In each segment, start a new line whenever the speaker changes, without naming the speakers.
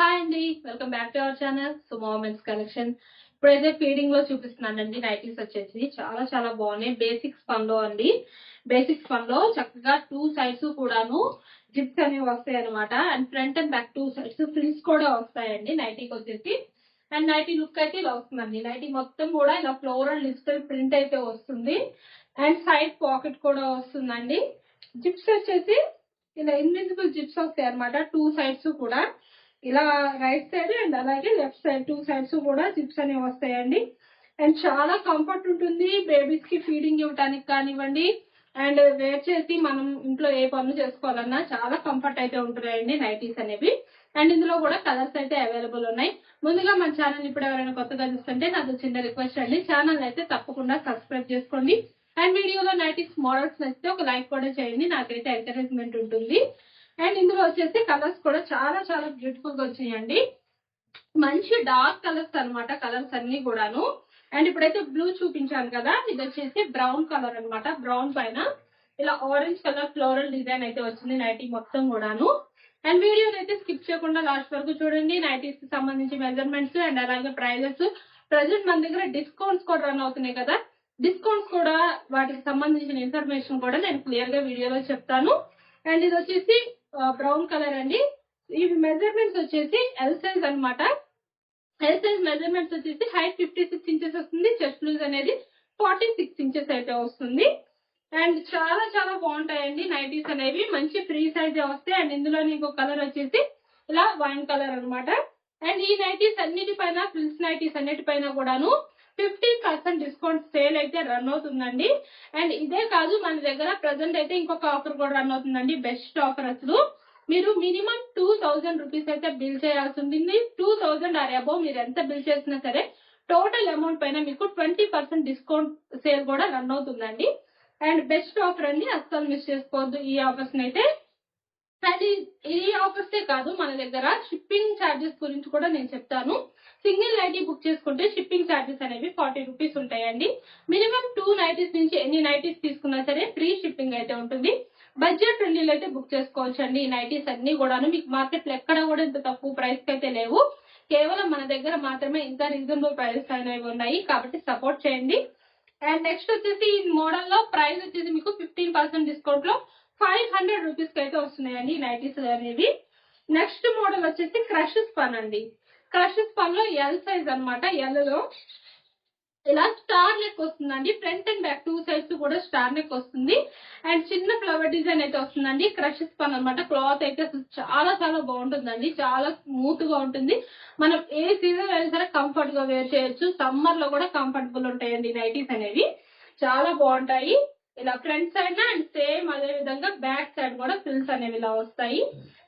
Hi అండి, welcome back to our channel sumo men's collection. ఇప్పుడైతే feeding లో చూపిస్తున్నానండి. నైటీస్ వచ్చేసి చాలా చాలా బాగున్నాయి. బేసిక్స్ పన్ లో అండి. బేసిక్స్ పన్ లో చక్కగా టూ సైడ్స్ కూడాను జిప్స్ అనేవి వస్తాయి అనమాట. And front and back two sides frills కూడా వస్తాయండి నైటీకి వచ్చేసి. అండ్ నైటీ లుక్ అయితే ఇలా వస్తుందండి. నైటీ మొత్తం కూడా ఇలా ఫ్లోరల్ డిజిటల్ ప్రింట్ అయితే వస్తుంది. అండ్ సైడ్ పాకెట్ కూడా వస్తుందండి. జిప్స్ వచ్చేసి ఇలా ఇన్విజిబుల్ జిప్స్ వస్తాయి అనమాట. టూ సైడ్స్ కూడా ఇలా రైట్ సైడ్ అండ్ అలాగే లెఫ్ట్ సైడ్ టూ సైడ్స్ కూడా జిప్స్ అనేవి వస్తాయండి. అండ్ చాలా కంఫర్ట్ ఉంటుంది బేబీస్ కి ఫీడింగ్ ఇవ్వడానికి కానివ్వండి. అండ్ వేర్ చేసి మనం ఇంట్లో ఏ పనులు చేసుకోవాలన్నా చాలా కంఫర్ట్ అయితే ఉంటున్నాయండి నైటీస్ అనేవి. అండ్ ఇందులో కూడా కలర్స్ అయితే అవైలబుల్ ఉన్నాయి. ముందుగా మన ఛానల్ ఇప్పుడు ఎవరైనా కొత్తగా చూస్తుంటే నాకు చిన్న రిక్వెస్ట్ అండి, ఛానల్ అయితే తప్పకుండా సబ్స్క్రైబ్ చేసుకోండి. అండ్ వీడియోలో నైటీస్ మోడల్స్ నచ్చితే ఒక లైక్ కూడా చేయండి, నాకైతే ఎంకరేజ్మెంట్ ఉంటుంది. అండ్ ఇందులో వచ్చేసి కలర్స్ కూడా చాలా చాలా బ్యూటిఫుల్ గా వచ్చినాయండి. మంచి డార్క్ కలర్స్ అనమాట, కలర్స్ అన్ని కూడాను. అండ్ ఇప్పుడైతే బ్లూ చూపించాను కదా, ఇది వచ్చేసి బ్రౌన్ కలర్ అనమాట. బ్రౌన్ పైన ఇలా ఆరెంజ్ కలర్ ఫ్లోరల్ డిజైన్ అయితే వచ్చింది నైటీ మొత్తం కూడాను. అండ్ వీడియోని అయితే స్కిప్ చేయకుండా లాస్ట్ వరకు చూడండి. నైటీస్ కి సంబంధించి మెజర్మెంట్స్ అండ్ అలాగే ప్రైజెస్. ప్రజెంట్ మన దగ్గర డిస్కౌంట్స్ కూడా రన్ అవుతున్నాయి కదా, డిస్కౌంట్స్ కూడా వాటికి సంబంధించిన ఇన్ఫర్మేషన్ కూడా నేను క్లియర్ గా వీడియోలో చెప్తాను. అండ్ ఇది వచ్చేసి బ్రౌన్ కలర్ అండి. ఇవి మెజర్మెంట్స్ వచ్చేసి ఎల్ సైజ్ అనమాట. ఎల్ సైజ్ మెజర్మెంట్స్ వచ్చేసి హైట్ 56 ఇంచెస్ వస్తుంది. చెస్ట్ లూజ్ అనేది 46 ఇంచెస్ అయితే వస్తుంది. అండ్ చాలా చాలా బాగుంటాయండి నైటీస్ అనేవి. మంచి ఫ్రీ సైజ్ వస్తాయి. అండ్ ఇందులో ఇంకో కలర్ వచ్చేసి ఇలా వైన్ కలర్ అనమాట. అండ్ ఈ నైటీస్ అన్నిటిపైన ఫ్రిల్స్ నైటీస్ అన్నిటిపైన కూడాను 50% డిస్కౌంట్ సేల్ అయితే రన్ అవుతుందండి. అండ్ ఇదే కాదు, మన దగ్గర ప్రజెంట్ అయితే ఇంకొక ఆఫర్ కూడా రన్ అవుతుందండి. బెస్ట్ ఆఫర్ అసలు. మీరు మినిమం 2000 రూపీస్ అయితే బిల్ చేయాల్సి ఉంటుంది. 2000 ఆర్ అబౌవ్ మీరు ఎంత బిల్ చేసినా సరే టోటల్ అమౌంట్ పైన మీకు 20% డిస్కౌంట్ సేల్ కూడా రన్ అవుతుందండి. అండ్ బెస్ట్ ఆఫర్ అండి, అస్సలు మిస్ చేసుకోవద్దు ఈ ఆఫర్స్ అయితే. అండ్ ఈ ఆఫర్సే కాదు, మన దగ్గర షిప్పింగ్ ఛార్జెస్ గురించి కూడా నేను చెప్తాను. సింగిల్ నైటీ బుక్ చేసుకుంటే షిప్పింగ్ ఛార్జెస్ అనేవి 40 రూపీస్ ఉంటాయండి. మినిమం 2 నైటీస్ నుంచి ఎన్ని నైటీస్ తీసుకున్నా సరే ఫ్రీ షిప్పింగ్ అయితే ఉంటుంది. బడ్జెట్ ఫ్రెండ్లీలో అయితే బుక్ చేసుకోవచ్చు అండి. ఈ నైటీస్ అన్ని కూడాను మీకు మార్కెట్ లో ఎక్కడ కూడా ఇంత తక్కువ ప్రైస్ కి అయితే లేవు. కేవలం మన దగ్గర మాత్రమే ఇంత రీజనబుల్ ప్రైస్ అనేవి ఉన్నాయి, కాబట్టి సపోర్ట్ చేయండి. అండ్ నెక్స్ట్ వచ్చేసి ఈ మోడల్ లో ప్రైస్ వచ్చేసి మీకు 15% డిస్కౌంట్ లో 500 రూపీస్ కి అయితే వస్తున్నాయండి ఈ నైటీస్ అనేవి. నెక్స్ట్ మోడల్ వచ్చేసి క్రష్ స్పన్ అండి. క్రష్ స్పన్ లో ఎల్ సైజ్ అనమాట. ఎల్ లో ఇలా స్టార్ నెక్ వస్తుందండి. Front and back two sides కూడా స్టార్ నెక్ వస్తుంది. అండ్ చిన్న ఫ్లవర్ డిజైన్ అయితే వస్తుందండి. క్రష్ స్పన్ అనమాట. క్లాత్ అయితే అసలు చాలా చాలా బాగుంటుందండి. చాలా స్మూత్ గా ఉంటుంది. మనం ఏ సీజన్ అయినా సరే కంఫర్ట్ గా వేర్ చేయొచ్చు. సమ్మర్ లో కూడా కంఫర్టబుల్ ఉంటాయండి నైటీస్ అనేవి. చాలా బాగుంటాయి. ఇలా ఫ్రంట్ సైడ్ అండ్ సేమ్ అదే విధంగా బ్యాక్ సైడ్ కూడా ఫ్రిల్స్ అనేవి ఇలా వస్తాయి.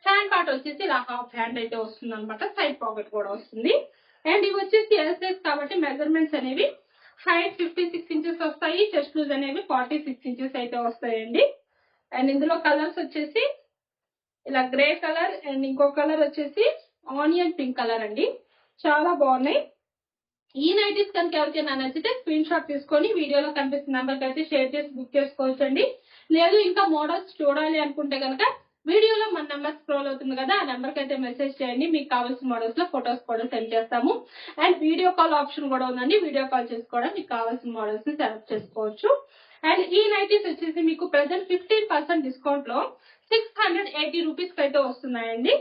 హ్యాండ్ పార్ట్ వచ్చేసి ఇలా హాఫ్ హ్యాండ్ అయితే వస్తుంది అనమాట. సైడ్ పాకెట్ కూడా వస్తుంది. అండ్ ఇవి వచ్చేసి ఎల్ సైజ్ కాబట్టి మెజర్మెంట్స్ అనేవి హైట్ 56 ఇంచెస్ వస్తాయి. చెస్ట్ లూజ్ అనేవి 46 ఇంచెస్ అయితే వస్తాయండి. అండ్ ఇందులో కలర్స్ వచ్చేసి ఇలా గ్రే కలర్ అండ్ ఇంకో కలర్ వచ్చేసి ఆనియన్ పింక్ కలర్ అండి. చాలా బాగున్నాయి. ఈ నైటీస్ కనుక ఎవరికైనా నచ్చితే స్క్రీన్ షాట్ తీసుకొని వీడియోలో కనిపిస్తున్న నెంబర్కి అయితే షేర్ చేసి బుక్ చేసుకోవచ్చు అండి. లేదు ఇంకా మోడల్స్ చూడాలి అనుకుంటే కనుక వీడియోలో మన నెంబర్ స్క్రోల్ అవుతుంది కదా, ఆ నెంబర్కి అయితే మెసేజ్ చేయండి. మీకు కావాల్సిన మోడల్స్ లో ఫొటోస్ కూడా సెండ్ చేస్తాము. అండ్ వీడియో కాల్ ఆప్షన్ కూడా ఉందండి. వీడియో కాల్ చేసి కూడా మీకు కావాల్సిన మోడల్స్ ని సెలెక్ట్ చేసుకోవచ్చు. అండ్ ఈ నైటీస్ వచ్చేసి మీకు ప్రెసెంట్ 15% డిస్కౌంట్ లో 680 రూపీస్ అయితే వస్తున్నాయండి.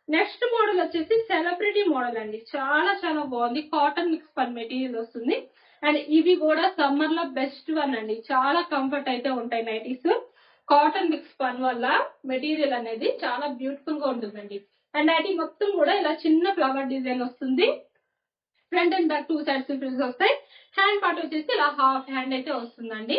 నెక్స్ట్ మోడల్ వచ్చేసి సెలబ్రిటీ మోడల్ అండి. చాలా చాలా బాగుంది. కాటన్ మిక్స్ పన్ మెటీరియల్ వస్తుంది. అండ్ ఇవి కూడా సమ్మర్ లో బెస్ట్ వన్ అండి. చాలా కంఫర్ట్ అయితే ఉంటాయి నైటీస్. కాటన్ మిక్స్ పన్ వల్ల మెటీరియల్ అనేది చాలా బ్యూటిఫుల్ గా ఉంటుందండి. అండ్ నైటీ మొత్తం కూడా ఇలా చిన్న ఫ్లవర్ డిజైన్ వస్తుంది. Front and back two sides frills వస్తాయి. హ్యాండ్ పార్ట్ వచ్చేసి ఇలా హాఫ్ హ్యాండ్ అయితే వస్తుందండి.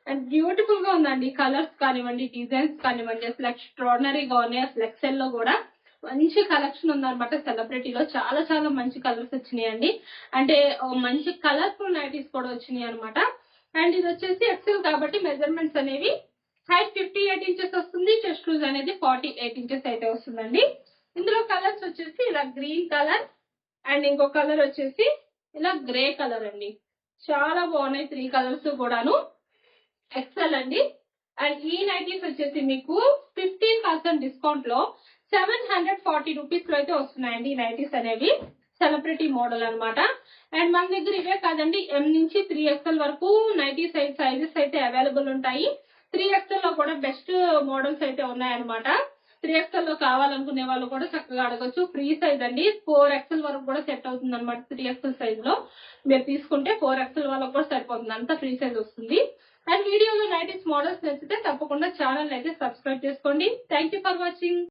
అండ్ బ్యూటిఫుల్ గా ఉందండి. కలర్స్ కానివ్వండి, డిజైన్స్ కానివ్వండి, అసలు ఎక్స్ట్రాడినరీగా ఉన్నాయి. అసలు ఎక్సెల్ లో కూడా మంచి కలెక్షన్ ఉందన్నమాట. సెలబ్రిటీలో చాలా చాలా మంచి కలర్స్ వచ్చినాయండి. అంటే మంచి కలర్ఫుల్ నైటీస్ కూడా వచ్చినాయి అనమాట. అండ్ ఇది వచ్చేసి ఎక్సెల్ కాబట్టి మెజర్మెంట్స్ అనేవి హైట్ 58 ఇంచెస్ వస్తుంది. చెస్ట్ లూజ్ అనేది 48 ఇంచెస్ అయితే వస్తుందండి. ఇందులో కలర్స్ వచ్చేసి ఇలా గ్రీన్ కలర్ అండ్ ఇంకో కలర్ వచ్చేసి ఇలా గ్రే కలర్ అండి. చాలా బాగున్నాయి 3 కలర్స్ కూడాను. ఎక్సెల్ అండి. అండ్ ఈ నైటీస్ వచ్చేసి మీకు 15% డిస్కౌంట్ లో 740 రూపీస్ లో అయితే వస్తున్నాయండి ఈ నైటీస్ అనేవి. సెలబ్రిటీ మోడల్ అన్నమాట. అండ్ మన దగ్గర ఇవే కాదండి, M నుంచి 3XL వరకు నైటీ సైజెస్ అయితే అవైలబుల్ ఉంటాయి. 3XL లో కూడా బెస్ట్ మోడల్స్ అయితే ఉన్నాయన్నమాట. 3XL లో కావాలనుకునే వాళ్ళు కూడా చక్కగా అడగొచ్చు. ఫ్రీ సైజ్ అండి, 4XL వరకు కూడా సెట్ అవుతుంది అనమాట. 3XL సైజ్ లో మీరు తీసుకుంటే 4XL వాళ్ళకి కూడా సరిపోతుంది, అంతా ఫ్రీ సైజ్ వస్తుంది. అండ్ వీడియోలో నైటీస్ మోడల్స్ నచ్చితే తప్పకుండా ఛానల్ అయితే సబ్స్క్రైబ్ చేసుకోండి. Thank you for watching.